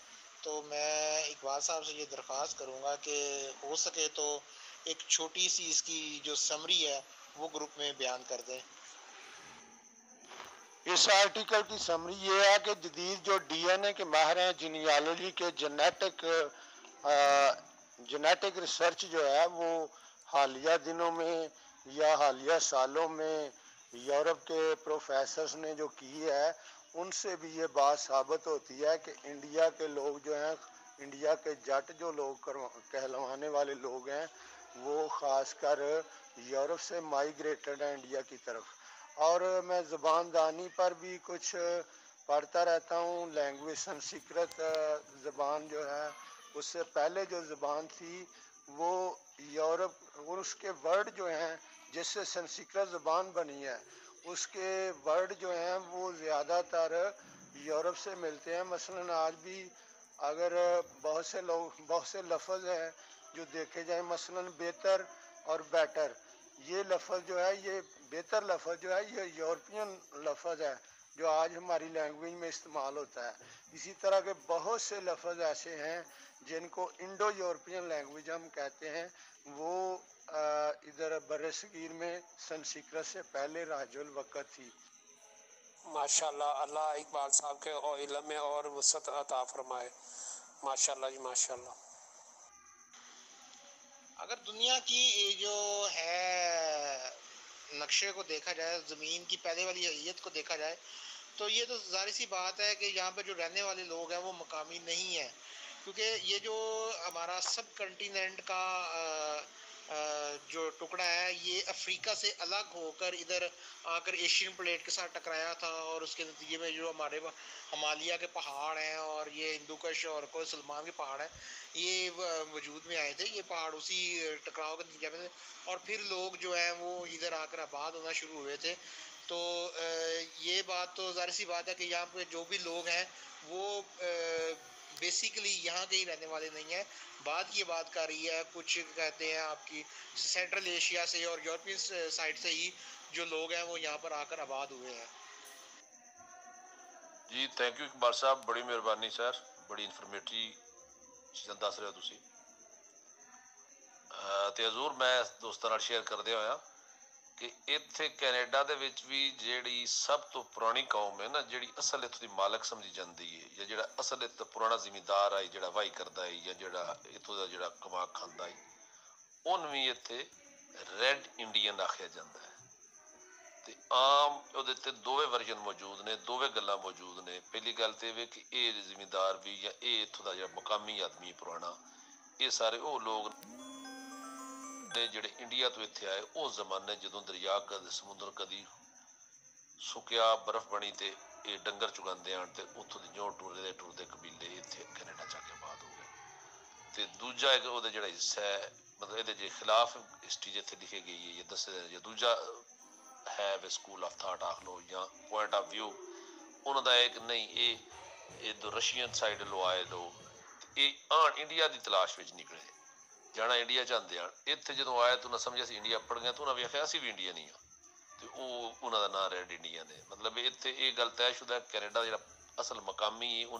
[SPEAKER 6] تو میں اقبال صاحب سے یہ درخواست کروں گا کہ ہو سکے تو ایک چھوٹی سی اس کی جو سمری ہے وہ گروپ میں بیان کر دیں۔
[SPEAKER 5] اس آرٹیکل کی سمری یہ ہے کہ جدید جو ڈی این اے کے ماہر ہیں، جینیالوجی کے جینیٹک ریسرچ جو ہے وہ حالیہ دنوں میں یا حالیہ سالوں میں یورپ کے پروفیسرز نے جو کی ہے، ان سے بھی یہ بات ثابت ہوتی ہے کہ انڈیا کے لوگ جو ہیں، انڈیا کے جٹ جو لوگ کہلوانے والے لوگ ہیں، وہ خاص کر یورپ سے مائیگریٹڈ ہیں انڈیا کی طرف۔ اور میں زبان دانی پر بھی کچھ پڑھتا رہتا ہوں، لینگویج سنسکرت زبان جو ہے، اس سے پہلے جو زبان تھی وہ یورپ، اور اس کے ورڈ جو ہیں جس سے سنسکرت زبان بنی ہے، اس کے ورڈ جو ہیں وہ زیادہ تر یورپ سے ملتے ہیں۔ مثلاً آج بھی اگر بہت سے لفظ ہیں جو دیکھے جائیں، مثلاً بہتر اور بیٹر، یہ لفظ جو ہے، یہ بہتر لفظ جو ہے یہ یورپین لفظ ہے جو آج ہماری لینگویج میں استعمال ہوتا ہے۔ اسی طرح کے بہت سے لفظ ایسے ہیں جن کو انڈو یورپین لینگویج ہم کہتے ہیں، وہ ادھر بر صغیر میں سنسکرت سے پہلے راج الوقت تھی۔
[SPEAKER 4] ماشاءاللہ، اللہ اقبال صاحب کے علم میں اور وسعت عطا فرمائے، ماشاءاللہ جی ماشاءاللہ۔
[SPEAKER 6] اگر دنیا کی جو ہے نقشے کو دیکھا جائے، زمین کی پہلے والی حیت کو دیکھا جائے، تو یہ تو ظاہر سی بات ہے کہ یہاں پہ جو رہنے والے لوگ ہیں وہ مقامی نہیں ہیں، کیونکہ یہ جو ہمارا سب کنٹیننٹ کا جو ٹکڑا ہے یہ افریقہ سے الگ ہو کر ادھر آ کر ایشین پلیٹ کے ساتھ ٹکرایا تھا، اور اس کے نتیجے میں جو ہمارے ہمالیہ کے پہاڑ ہیں اور یہ ہندو کش اور کوئی سلمان کے پہاڑ ہیں، یہ وجود میں آئے تھے، یہ پہاڑ اسی ٹکراؤ کے نتیجے میں تھے، اور پھر لوگ جو ہیں وہ ادھر آ کر آباد ہونا شروع ہوئے تھے۔ تو یہ بات تو ظاہر سی بات ہے کہ یہاں پہ جو بھی لوگ ہیں وہ بیسیکلی یہاں کے ہی رہنے والے نہیں ہیں. بات یہ بات کر رہی ہے کچھ کہتے ہیں آپ کی سینٹرل ایشیا سے اور یورپین سائڈ سے ہی جو لوگ ہیں وہ یہاں پر آ کر آباد ہوئے ہیں.
[SPEAKER 1] جی تھینک یو اقبال صاحب, بڑی مہربانی سر, بڑی انفارمیٹری چیزاں دس رہے ہو تسی. ਤੇ ਹਜ਼ੂਰ ਮੈਂ ਦੋਸਤਾਂ ਨਾਲ ਸ਼ੇਅਰ ਕਰਦੇ ਹੋਇਆ ਕਿ ਇੱਥੇ ਕੈਨੇਡਾ ਦੇ ਵਿੱਚ ਵੀ ਜਿਹੜੀ ਸਭ ਤੋਂ ਪੁਰਾਣੀ ਕੌਮ ਹੈ ਨਾ, ਜਿਹੜੀ ਅਸਲ ਇੱਥੋਂ ਦੀ ਮਾਲਕ ਸਮਝੀ ਜਾਂਦੀ ਹੈ, ਜਾਂ ਜਿਹੜਾ ਅਸਲ ਇੱਥੇ ਪੁਰਾਣਾ ਜ਼ਿਮੀਂਦਾਰ ਹੈ, ਜਿਹੜਾ ਵਾਹੀ ਕਰਦਾ ਹੈ, ਜਾਂ ਜਿਹੜਾ ਇੱਥੋਂ ਦਾ ਜਿਹੜਾ ਕਮਾ ਖਾਂਦਾ ਹੈ, ਉਹਨੂੰ ਵੀ ਇੱਥੇ ਰੈੱਡ ਇੰਡੀਅਨ ਆਖਿਆ ਜਾਂਦਾ ਹੈ. ਤੇ ਆਮ ਉਹਦੇ ਤੇ ਦੋਵੇਂ ਵਰਜਨ ਮੌਜੂਦ ਨੇ, ਦੋਵੇਂ ਗੱਲਾਂ ਮੌਜੂਦ ਨੇ. ਪਹਿਲੀ ਗੱਲ ਤੇ ਇਹ ਵੇ ਕਿ ਇਹ ਜ਼ਿਮੀਂਦਾਰ ਵੀ ਜਾਂ ਇਹ ਇੱਥੋਂ ਦਾ ਜਿਹੜਾ ਮੁਕਾਮੀ ਆਦਮੀ ਪੁਰਾਣਾ, ਇਹ ਸਾਰੇ ਉਹ ਲੋਕ ਨੇ ਜਿਹੜੇ ਇੰਡੀਆ ਤੋਂ ਇੱਥੇ ਆਏ ਉਸ ਜ਼ਮਾਨੇ ਜਦੋਂ ਦਰਿਆ ਕਦੇ ਸਮੁੰਦਰ ਕਦੀ ਸੁੱਕਿਆ, ਬਰਫ਼ ਬਣੀ ਤੇ ਇਹ ਡੰਗਰ ਚੁਗਾਉਂਦੇ ਆਣ ਤੇ ਉੱਥੋਂ ਦੀ ਜੋ ਟੁਰਦੇ ਕਬੀਲੇ ਇੱਥੇ ਕੈਨੇਡਾ ਚ ਆ ਕੇ ਆਬਾਦ ਹੋ ਗਏ. ਤੇ ਦੂਜਾ ਇੱਕ ਉਹਦਾ ਜਿਹੜਾ ਹਿੱਸਾ ਹੈ, ਮਤਲਬ ਇਹਦੇ ਜੇ ਖਿਲਾਫ ਹਿਸਟਰੀ ਜਿੱਥੇ ਲਿਖੀ ਗਈ ਹੈ ਜਾਂ ਦੱਸਿਆ ਜਾਂ ਦੂਜਾ ਹੈ ਵੇ ਸਕੂਲ ਆਫ ਥਾਟ ਆਖ ਲਓ ਜਾਂ ਪੁਆਇੰਟ ਆਫ ਵਿਊ ਉਹਨਾਂ ਦਾ ਇੱਕ ਨਹੀਂ, ਇਹ ਦੋ ਰਸ਼ੀਅਨ ਸਾਈਡ ਲੋ ਆਏ ਲੋਕ, ਇਹ ਆਣ ਇੰਡੀਆ ਦੀ ਤਲਾਸ਼ ਵਿੱਚ ਨਿਕਲੇ, ਜਾਣਾ ਇੰਡੀਆ ਚਾਹੁੰਦੇ ਆ. ਇੱਥੇ ਜਦੋਂ ਆਇਆ ਤਾਂ ਉਹਨਾਂ ਸਮਝਿਆ ਸੀ ਇੰਡੀਆ ਪੜ ਗਿਆ, ਤਾਂ ਉਹਨਾਂ ਵੇਖਿਆ ਅਸੀਂ ਵੀ ਇੰਡੀਅਨ ਹੀ ਆ, ਤੇ ਉਹ ਉਹਨਾਂ ਦਾ ਨਾਂ ਰੈੱਡ ਇੰਡੀਅਨ ਹੈ. ਮਤਲਬ ਇੱਥੇ ਇਹ ਗੱਲ ਤੈਅਸ਼ੁਦਾ ਕੈਨੇਡਾ ਜਿਹੜਾ ਅਸਲ ਮਕਾਮੀ ਉਹ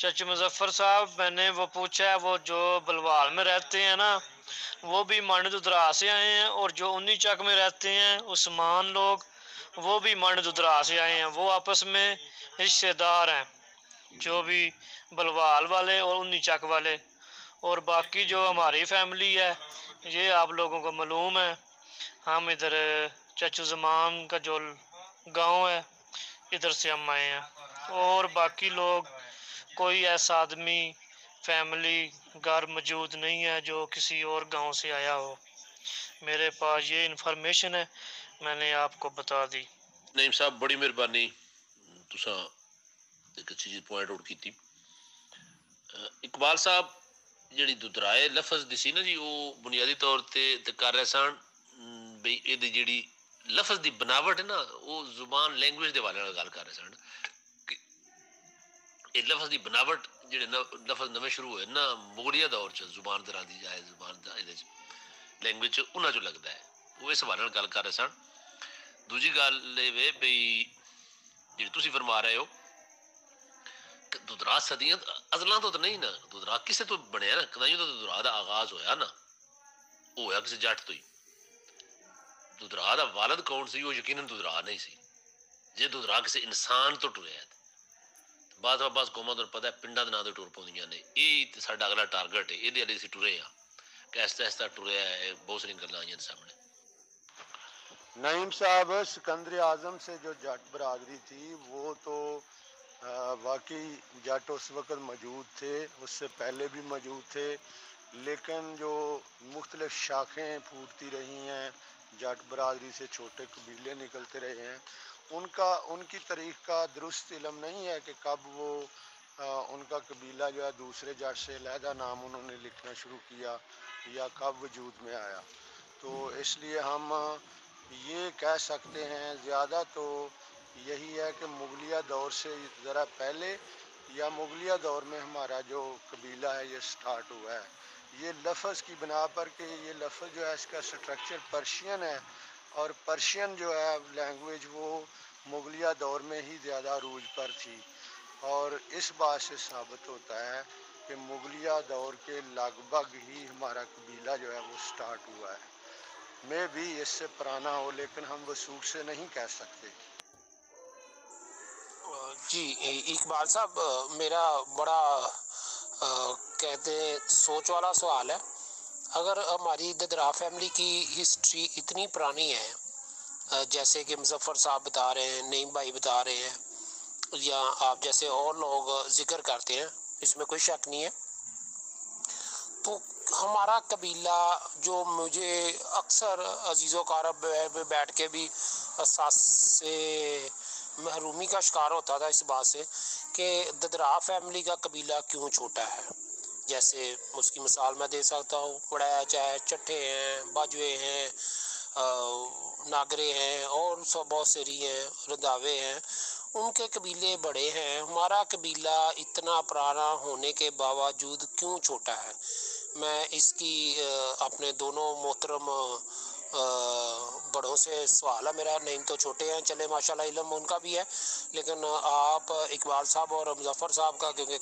[SPEAKER 7] چچو مظفر صاحب میں نے وہ پوچھا ہے وہ جو بلوال میں رہتے ہیں نا وہ بھی مانڈ ددرا سے آئے ہیں، اور جو انی چک میں رہتے ہیں عثمان لوگ وہ بھی مانڈ ددرا سے آئے ہیں، وہ آپس میں رشتے دار ہیں، جو بھی بلوال والے اور انی چک والے۔ اور باقی جو ہماری فیملی ہے یہ آپ لوگوں کو معلوم ہے، ہم ادھر چچو زمان کا جو گاؤں ہے ادھر سے ہم آئے ہیں، اور باقی لوگ کوئی ایسا آدمی فیملی گھر موجود نہیں ہے جو کسی اور گاؤں سے آیا ہو۔ میرے پاس یہ انفارمیشن ہے، میں نے آپ کو بتا دی۔
[SPEAKER 1] نعیم صاحب بڑی مہربانی، تساں ایک اچھی چیز پوائنٹ آؤٹ کیتی۔ اقبال صاحب جڑی ددرائے لفظ دی سی نا جی، وہ بنیادی طور تے کر رہے سن بھئی یہ جڑی لفظ دی بناوٹ ہے نا وہ زبان لینگویج دے والے گل کر رہے سن کہ یہ لفظ دی بناوٹ جڑے لفظ نویں شروع ہوئے نا مغلیہ دور چ زبان طرح دی جائے زبان لینگویج چ انہاں چ لگتا ہے، وہ اس حوالے گل کر رہے سن۔ دوجی گل یہ بھئی جی تسی فرما رہے ہو کہ ددرا صدیاں ازلاں تو نہیں نا، ددرا کسے تو بنیا نا، کدائیوں تو ددرا دا آغاز ہویا نا، وہ ہویا کسی جٹ تو ہی۔ ددرا دا والد کون سی وہ یقیناً ددرا نہیں سی، جے ددرا کسی انسان تو ٹریا بعض قوماں تو پتہ ہے پنڈاں دے نام تے ٹر پاؤندیاں نے، یہ ساڈا اگلا ٹارگٹ ہے، یہ والے اسی ٹرے ہاں کہ ایستا ایستا ٹریا ہے، بہت ساری گلاں آئیاں سامنے۔
[SPEAKER 5] نعیم صاحب سکندر اعظم سے جو جٹ برادری تھی وہ تو واقعی جٹ اس وقت موجود تھے، اس سے پہلے بھی موجود تھے، لیکن جو مختلف شاخیں پھوٹتی رہی ہیں جٹ برادری سے، چھوٹے قبیلے نکلتے رہے ہیں، ان کی تاریخ کا درست علم نہیں ہے کہ کب وہ ان کا قبیلہ جو ہے دوسرے جٹ سے علیحدہ نام انہوں نے لکھنا شروع کیا یا کب وجود میں آیا۔ تو اس لیے ہم یہ کہہ سکتے ہیں زیادہ تو یہی ہے کہ مغلیہ دور سے ذرا پہلے یا مغلیہ دور میں ہمارا جو قبیلہ ہے یہ سٹارٹ ہوا ہے۔ یہ لفظ کی بنا پر کہ یہ لفظ جو ہے اس کا سٹرکچر پرشین ہے، اور پرشین جو ہے لینگویج وہ مغلیہ دور میں ہی زیادہ عروج پر تھی، اور اس بات سے ثابت ہوتا ہے کہ مغلیہ دور کے لگ بھگ ہی ہمارا قبیلہ جو ہے وہ سٹارٹ ہوا ہے۔ میں بھی اس سے پرانا ہو لیکن ہم وثوق سے نہیں کہہ سکتے۔
[SPEAKER 4] جی اقبال صاحب، میرا بڑا کہتے ہیں سوچ والا سوال ہے۔ اگر ہماری ددرا فیملی کی ہسٹری اتنی پرانی ہے جیسے کہ مظفر صاحب بتا رہے ہیں، نعیم بھائی بتا رہے ہیں، یا آپ جیسے اور لوگ ذکر کرتے ہیں، اس میں کوئی شک نہیں ہے، تو ہمارا قبیلہ جو مجھے اکثر عزیز و اقارب میں بیٹھ کے بھی احساس سے محرومی کا شکار ہوتا تھا اس بات سے کہ ددرا فیملی کا قبیلہ کیوں چھوٹا ہے۔ جیسے اس کی مثال میں دے سکتا ہوں، وڑیچ ہے، چٹھے ہیں، باجوے ہیں، ناگرے ہیں، اور سب بہت سری ہیں، رنداوے ہیں، ان کے قبیلے بڑے ہیں، ہمارا قبیلہ اتنا پرانا ہونے کے باوجود کیوں چھوٹا ہے؟ میں اس کی اپنے دونوں محترم بڑوں سے سوال ہے میرا، نعیم تو چھوٹے ہیں چلے ماشاءاللہ علم ان کا بھی ہے، لیکن آپ اقبال صاحب اور مظفر صاحب کا کیونکہ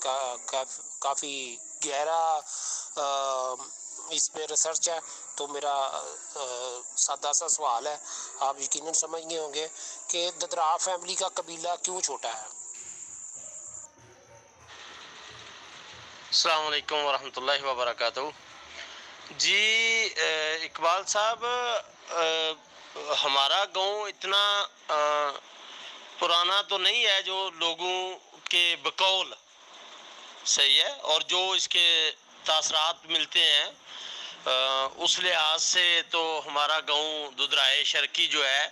[SPEAKER 4] کافی گہرا اس پہ ریسرچ ہے، تو میرا سادہ سا سوال ہے، آپ یقیناً سمجھ گئے ہوں گے کہ ددرا فیملی کا قبیلہ کیوں چھوٹا ہے۔
[SPEAKER 3] السلام علیکم ورحمۃ اللہ وبرکاتہ۔ جی اقبال صاحب، ہمارا گاؤں اتنا پرانا تو نہیں ہے جو لوگوں کے بقول صحیح ہے، اور جو اس کے تاثرات ملتے ہیں اس لحاظ سے تو ہمارا گاؤں ددرائے شرقی جو ہے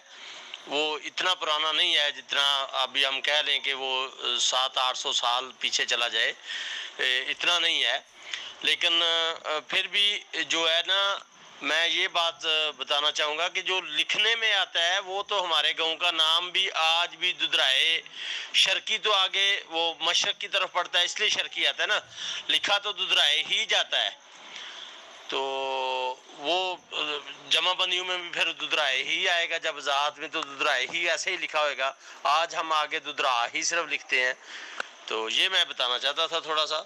[SPEAKER 3] وہ اتنا پرانا نہیں ہے جتنا ابھی ہم کہہ لیں کہ وہ 700-800 سال پیچھے چلا جائے، اتنا نہیں ہے، لیکن پھر بھی جو ہے نا میں یہ بات بتانا چاہوں گا کہ جو لکھنے میں آتا ہے وہ تو ہمارے گاؤں کا نام بھی آج بھی ددرائے شرقی، تو آگے وہ مشرق کی طرف پڑتا ہے اس لیے شرقی آتا ہے نا، لکھا تو ددرائے ہی جاتا ہے، تو وہ جمع بندیوں میں بھی پھر ددرائے ہی آئے گا، جب ذات میں تو ددرائے ہی ایسے ہی لکھا ہوئے گا، آج ہم آگے ددرا ہی صرف لکھتے ہیں، تو یہ میں بتانا چاہتا تھا تھوڑا سا.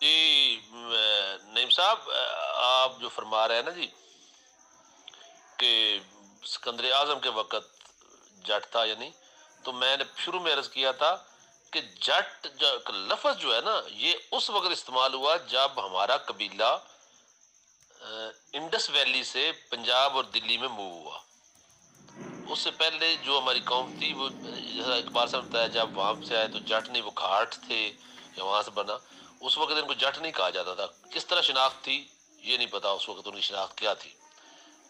[SPEAKER 1] جی نعیم صاحب آپ جو فرما رہے ہیں نا جی کہ سکندر اعظم کے وقت جٹ تھا یا نہیں، تو میں نے شروع میں عرض کیا تھا کہ جٹ لفظ جو ہے نا یہ اس وقت استعمال ہوا جب ہمارا قبیلہ انڈس ویلی سے پنجاب اور دلی میں موو ہوا. اس سے پہلے جو ہماری قوم تھی وہ جیسا اقبال صاحب بتایا جب وہاں سے آئے تو جٹ نہیں، وہ کھاٹ تھے یا وہاں سے بنا. اس وقت ان کو جٹ نہیں کہا جاتا تھا. کس طرح شناخت تھی یہ نہیں پتا اس وقت ان کی شناخت کیا تھی،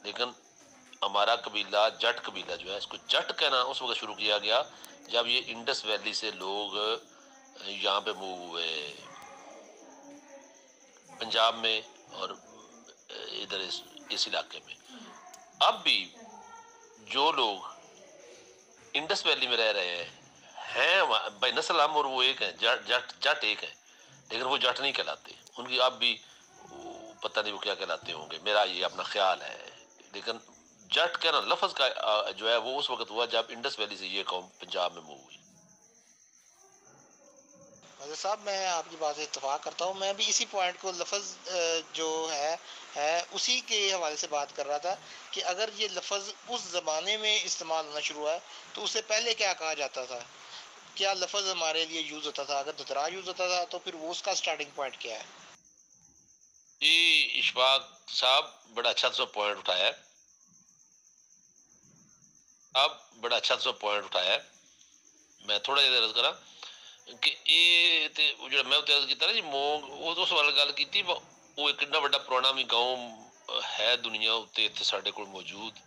[SPEAKER 1] لیکن ہمارا قبیلہ جٹ قبیلہ جو ہے اس کو جٹ کہنا اس وقت شروع کیا گیا جب یہ انڈس ویلی سے لوگ یہاں پہ موو ہوئے پنجاب میں اور ادھر اس علاقے میں. اب بھی جو لوگ انڈس ویلی میں رہ رہے ہیں بھائی نسل ہم اور وہ ایک ہیں، جٹ ایک ہیں، لیکن وہ جٹ نہیں کہلاتے. ان کی اب بھی پتہ نہیں وہ کیا کہلاتے ہوں گے، میرا یہ اپنا خیال ہے. لیکن جٹ کہنا لفظ کا جو ہے وہ اس وقت ہوا جب انڈس ویلی سے یہ قوم پنجاب میں موو ہوئی.
[SPEAKER 6] حضرت صاحب میں آپ کی بات سے اتفاق کرتا ہوں. میں بھی اسی پوائنٹ کو لفظ جو ہے اسی کے حوالے سے بات کر رہا تھا کہ اگر یہ لفظ اس زمانے میں استعمال ہونا شروع ہوا ہے تو اس سے پہلے کیا کہا جاتا تھا؟ کیا لفظ ہمارے لیے یوز ہوتا تھا؟ اگر دھترا یوز ہوتا تھا تو پھر وہ اس کا سٹارٹنگ پوائنٹ کیا ہے؟
[SPEAKER 1] جی اشفاق صاحب بڑا اچھا سا پوائنٹ اٹھایا ہے. بڑا اچھا سا پوائنٹ اٹھایا ہے. میں تھوڑا جہا عرض کرا کہ یہ جو میں عرض کیتا نا جی مونگ وہ اس والے گل کی وہ ایک اتنا بڑا پرانا بھی گاؤں ہے دنیا اتنے اتنے سارے کو موجود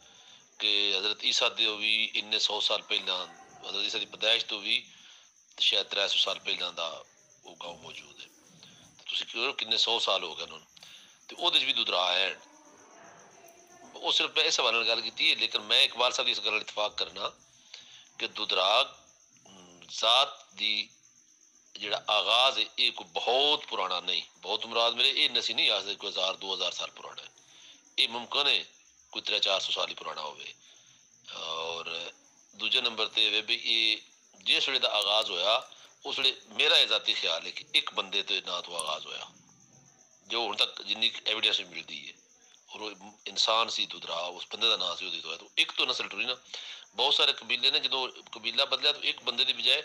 [SPEAKER 1] کہ حضرت عیسیٰ دے بھی اننے 100 سال پہلا حضرت عیسیٰ کی پیدائش تو بھی شاید 300 سال پہلا دا وہ گاؤں موجود ہے. تو کنے 100 سال ہو گئے انہوں نے تو وہ بھی دودرا ہے. وہ صرف اس حوالے گل کی ہے، لیکن میں اقبال صاحب اس گل اتفاق کرنا کہ دودراگ ذات دی جڑا آغاز ہے یہ کوئی بہت پرانا نہیں، بہت مراد میرے یہ نسی نہیں آ سکتے کوئی 1000-2000 سال پرانا ہے. یہ ممکن ہے کوئی 300-400 سال ہی پرانا ہوئے. اور دوجے نمبر تے بھی یہ جس ویلے دا آغاز ہویا اس ویلے میرا یہ ذاتی خیال ہے کہ ایک بندے تے نہ تو آغاز ہویا جو ہن تک جنی ایویڈنس ملتی ہے، اور وہ انسان سی دودرا اس بندے دا نام سی وہ تو ایک تو نسل ٹری نا. بہت سارے قبیلے نے جدو قبیلہ بدلیا تو ایک بندے دی بجائے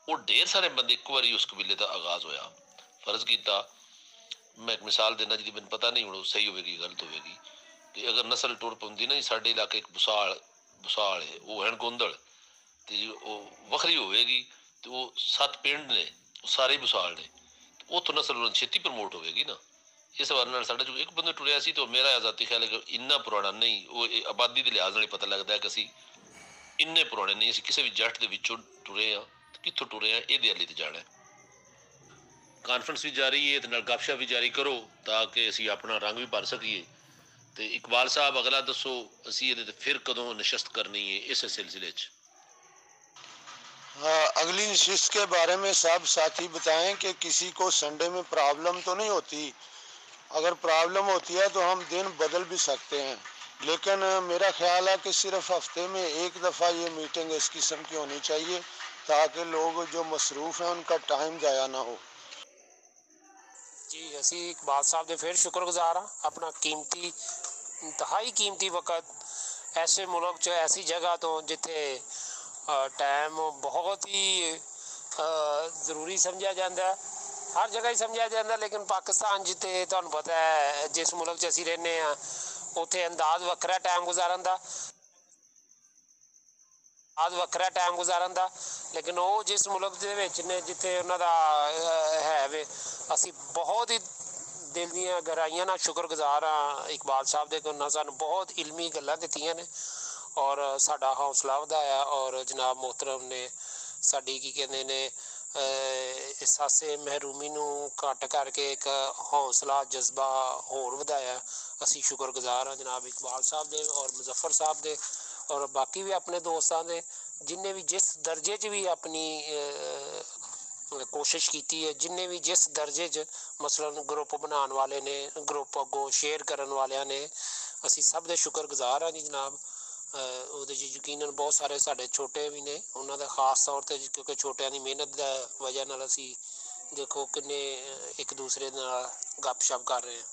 [SPEAKER 1] وہ ڈھیر سارے بندے ایک باری اس قبیلے دا آغاز ہویا. فرض کیتا میں ایک مثال دینا جی مجھے پتہ نہیں ہوں صحیح ہوئے گی غلط ہوئے گی کہ اگر نسل ٹور پوندی نا جی ساڈے علاقے ایک بساڑ ہے وہ ہیں گوندڑ تے جی وہ وکھری ہوئے گی تو وہ 7 پنڈ نے وہ سارے بساڑ نے وہ تو نسل چھتی پروموٹ ہوئے گی نا. اس حوالے ساڈا جو ایک بندے ٹریا سی تو میرا ذاتی خیال ہے کہ اتنا پرانا نہیں، وہ آبادی کے لحاظ نہیں پتہ لگتا ہے کہ اسی اننے پرانے نہیں، اسی کسی بھی جٹ دے وچوں ٹرے ہاں کتوں ٹرے ہیں یہ دلی تے جانا ہے. کانفرنس بھی جاری ہے تے نال گپ شپ بھی جاری کرو تاکہ اسی اپنا رنگ بھی بھر سکیے. تے اقبال صاحب اگلا دسو اسی یہ پھر کدوں نشست کرنی ہے اس سلسلے چ؟
[SPEAKER 5] اگلی نشست کے بارے میں سب ساتھی بتائیں کہ کسی کو سنڈے میں پرابلم تو نہیں ہوتی. اگر پرابلم ہوتی ہے تو ہم دن بدل بھی سکتے ہیں، لیکن میرا خیال ہے کہ صرف ہفتے میں ایک دفعہ یہ میٹنگ اس قسم کی ہونی چاہیے تاکہ لوگ جو مصروف ہیں ان کا ٹائم ضائع نہ ہو.
[SPEAKER 4] جی اسی اقبال صاحب دے پھر شکر گزار ہاں اپنا قیمتی انتہائی قیمتی وقت ایسے ملک چ ایسی جگہ تو جتھے ٹائم بہت ہی ضروری سمجھا جاتا ہے. ہر جگہ ہی سمجھا جاتا ہے لیکن پاکستان جتے تمہیں پتہ ہے جس ملک چ اسی رہنے ہاں اتنے انداز وکھرا ٹائم گزارن دا لیکن وہ جس ملک دے وچ نے جتھے انہاں دا ہے وے اسی بہت ہی دل دیاں گہرائیاں نال شکر گزار ہاں اقبال صاحب دے کہ انہاں سانوں بہت علمی گلاں دتیاں نے اور ساڈا حوصلہ ودایا اور جناب محترم نے ساڈی کی کہندے نے احساس محرومی نو گھٹ کر کے ایک حوصلہ جذبہ ہور ودایا. اسی شکر گزار ہاں جناب اقبال صاحب دے اور مظفر صاحب دے اور باقی بھی اپنے دوستاں دے جن نے بھی جس درجے چ بھی اپنی کوشش کیتی ہے، جن نے بھی جس درجے چ مثلاً گروپ بنان والے نے گروپ اگوں شیئر کرن والیاں نے اسی سب دے شکر گزار ہاں جی جناب. ਉਹਦੇ 'ਚ ਯਕੀਨਨ ਬਹੁਤ ਸਾਰੇ ਸਾਡੇ ਛੋਟੇ ਵੀ ਨੇ, ਉਹਨਾਂ ਦਾ ਖਾਸ ਤੌਰ 'ਤੇ ਕਿਉਂਕਿ ਛੋਟਿਆਂ ਦੀ ਮਿਹਨਤ ਦਾ ਵਜ੍ਹਾ ਨਾਲ ਅਸੀਂ ਦੇਖੋ ਕਿੰਨੇ ਇੱਕ ਦੂਸਰੇ ਨਾਲ ਗੱਪ-ਸ਼ਪ ਕਰ ਰਹੇ ਹਾਂ।